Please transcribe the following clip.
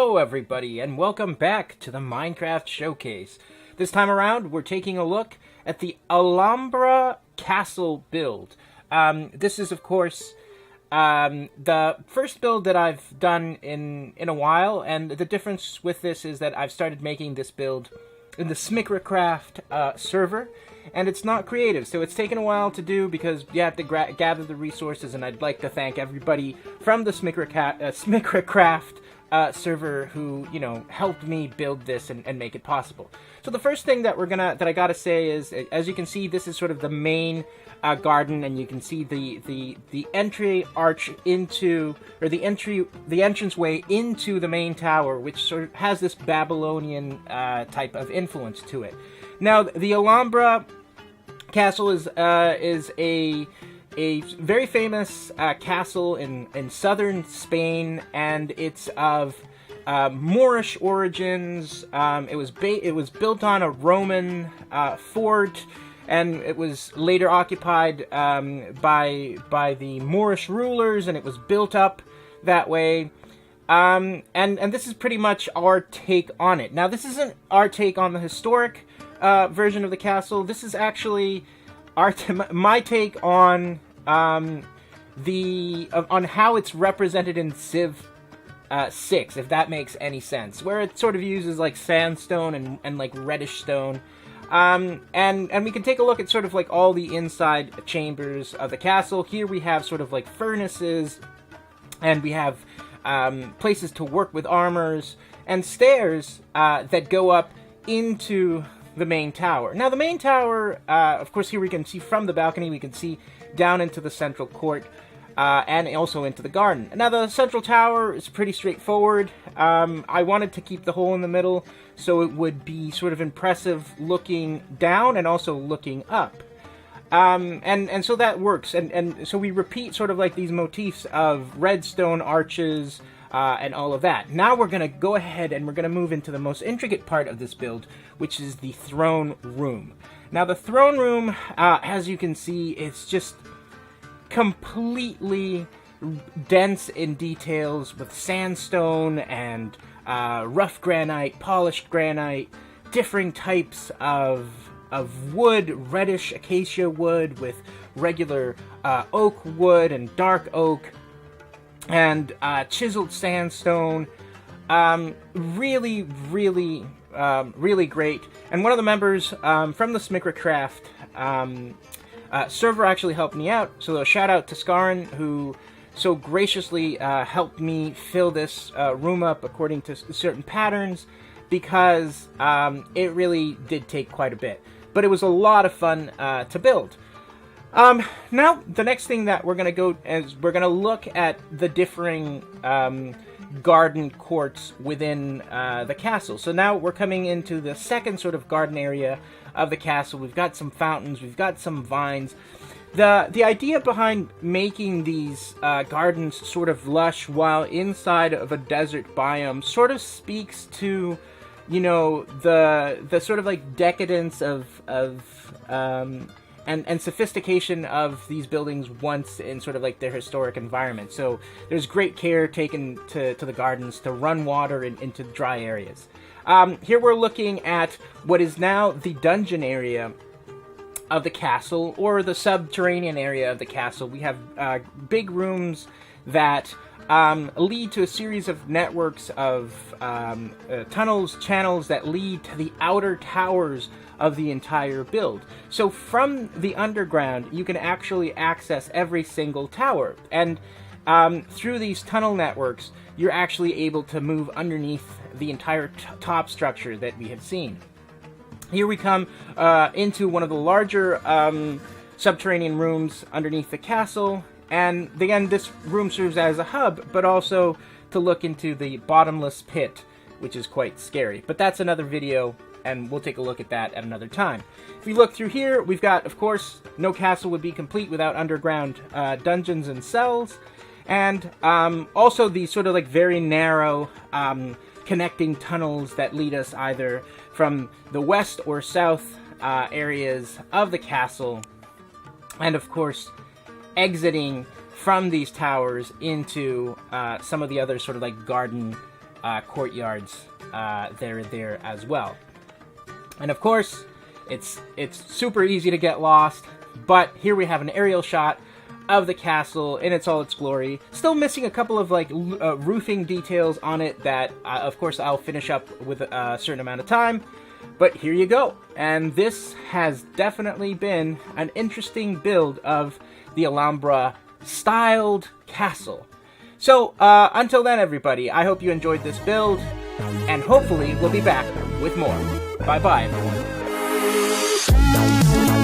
Hello everybody, and welcome back to the Minecraft Showcase. This time around, we're taking a look at the Alhambra Castle Build. This is, of course, the first build that I've done in a while, and the difference with this is that I've started making this build in the Smicracraft server, and it's not creative, so it's taken a while to do because you have to gather the resources, and I'd like to thank everybody from the Smicracraft server who, helped me build this and make it possible. So the first thing that I gotta say is, as you can see, this is sort of the main garden, and you can see the entry arch into, or the entranceway into the main tower, which sort of has this Babylonian type of influence to it. Now, the Alhambra Castle is a very famous castle in southern Spain, and it's of Moorish origins. It was built on a Roman fort, and it was later occupied by the Moorish rulers, and it was built up that way. And this is pretty much our take on it. Now, this isn't our take on the historic version of the castle. This is actually my take on on how it's represented in Civ 6, if that makes any sense, where it sort of uses like sandstone and like reddish stone. And we can take a look at sort of like all the inside chambers of the castle. Here we have sort of like furnaces, and we have places to work with armors, and stairs that go up into the main tower. Now, the main tower, of course, here we can see from the balcony, we can see down into the central court, and also into the garden. Now, the central tower is pretty straightforward. I wanted to keep the hole in the middle so it would be sort of impressive looking down and also looking up. And so that works. And so we repeat sort of like these motifs of redstone arches, and all of that. Now we're going to go ahead and we're going to move into the most intricate part of this build, which is the throne room. Now, the throne room, as you can see, it's just completely dense in details with sandstone and rough granite, polished granite, differing types of wood, reddish acacia wood with regular oak wood and dark oak, and chiseled sandstone. Really great. And one of the members from the Smicracraft server actually helped me out, so a shout out to Scarin, who so graciously helped me fill this room up according to certain patterns, because it really did take quite a bit. But it was a lot of fun to build. Now, the next thing that we're going to go is we're going to look at the differing garden courts within the castle. So now we're coming into the second sort of garden area of the castle. We've got some fountains, we've got some vines. The idea behind making these gardens sort of lush while inside of a desert biome sort of speaks to, the sort of like decadence and sophistication of these buildings once in sort of like their historic environment. So there's great care taken to the gardens to run water into dry areas. Here we're looking at what is now the dungeon area of the castle, or the subterranean area of the castle. We have big rooms that lead to a series of networks of channels that lead to the outer towers of the entire build. So from the underground, you can actually access every single tower, and through these tunnel networks, you're actually able to move underneath the entire top structure that we have seen. Here we come into one of the larger subterranean rooms underneath the castle, and again, this room serves as a hub, but also to look into the bottomless pit, which is quite scary. But that's another video, and we'll take a look at that at another time. If we look through here, we've got, of course, no castle would be complete without underground dungeons and cells, and also these sort of like very narrow connecting tunnels that lead us either from the west or south areas of the castle, and of course exiting from these towers into some of the other sort of like garden courtyards there as well. And of course, it's super easy to get lost, but here we have an aerial shot of the castle in all its glory. Still missing a couple of like roofing details on it that, of course, I'll finish up with a certain amount of time. But here you go. And this has definitely been an interesting build of the Alhambra styled castle. So until then, everybody, I hope you enjoyed this build, and hopefully we'll be back with more. Bye-bye, everyone.